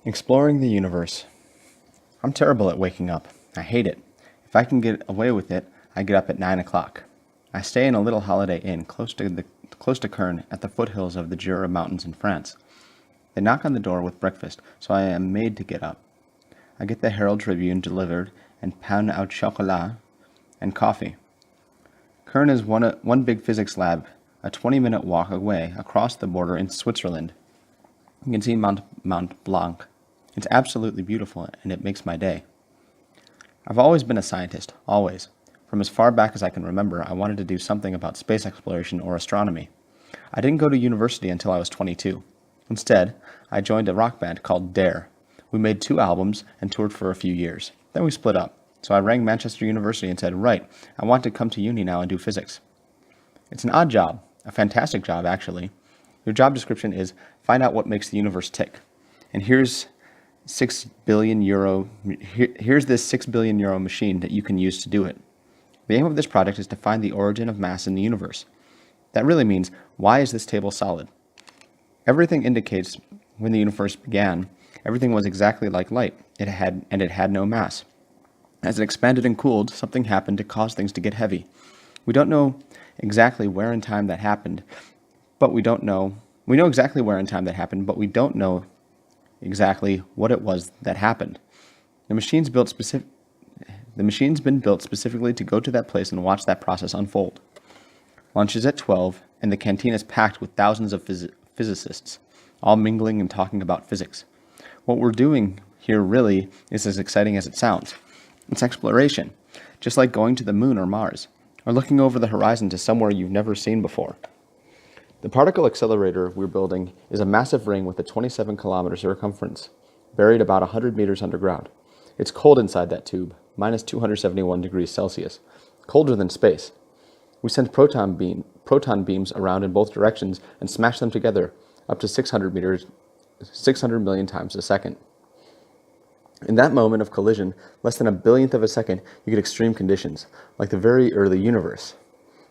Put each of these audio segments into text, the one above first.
Exploring the universe. I'm terrible at waking up. I hate it. If I can get away with it, I get up at 9 o'clock. I stay in a little holiday inn close to Kern at the foothills of the Jura Mountains in France. They knock on the door with breakfast, so I am made to get up. I get the Herald Tribune delivered and pain au chocolat and coffee. Kern is one big physics lab, a 20-minute walk away across the border in Switzerland. You can see Mont Blanc. It's absolutely beautiful, and it makes my day. I've always been a scientist, always. From as far back as I can remember, I wanted to do something about space exploration or astronomy. I didn't go to university until I was 22. Instead, I joined a rock band called Dare. We made 2 albums and toured for a few years. Then we split up. So I rang Manchester University and said, right, I want to come to uni now and do physics. It's an odd job, a fantastic job actually. Your job description is find out what makes the universe tick. And here's this €6 billion machine that you can use to do it. The aim of this project is to find the origin of mass in the universe. That really means, why is this table solid? Everything indicates when the universe began, everything was exactly like light. It had no mass. As it expanded and cooled, something happened to cause things to get heavy. We don't know exactly where in time that happened, but we know exactly where in time that happened, but we don't know exactly what it was that happened. The machine's been built specifically to go to that place and watch that process unfold. Lunch is at 12, and the canteen is packed with thousands of physicists, all mingling and talking about physics. What we're doing here really is as exciting as it sounds. It's exploration, just like going to the moon or Mars, or looking over the horizon to somewhere you've never seen before. The particle accelerator we're building is a massive ring with a 27-kilometer circumference, buried about 100 meters underground. It's cold inside that tube, minus 271 degrees Celsius, colder than space. We send proton beams around in both directions and smash them together up to 600 million times a second. In that moment of collision, less than a billionth of a second, you get extreme conditions, like the very early universe.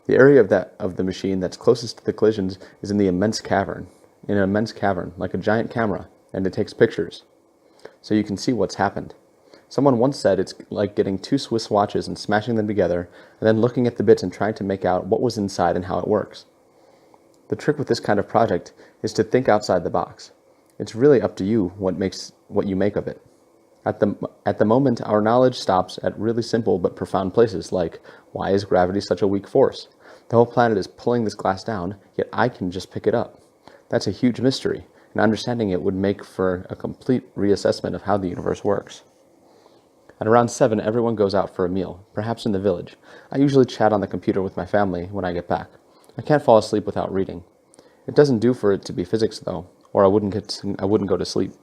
The area of the machine that's closest to the collisions is in an immense cavern, like a giant camera, and it takes pictures, so you can see what's happened. Someone once said it's like getting 2 Swiss watches and smashing them together, and then looking at the bits and trying to make out what was inside and how it works. The trick with this kind of project is to think outside the box. It's really up to you what you make of it. At the moment, our knowledge stops at really simple but profound places like, why is gravity such a weak force? The whole planet is pulling this glass down, yet I can just pick it up. That's a huge mystery, and understanding it would make for a complete reassessment of how the universe works. At around 7, everyone goes out for a meal, perhaps in the village. I usually chat on the computer with my family when I get back. I can't fall asleep without reading. It doesn't do for it to be physics, though, or I wouldn't go to sleep.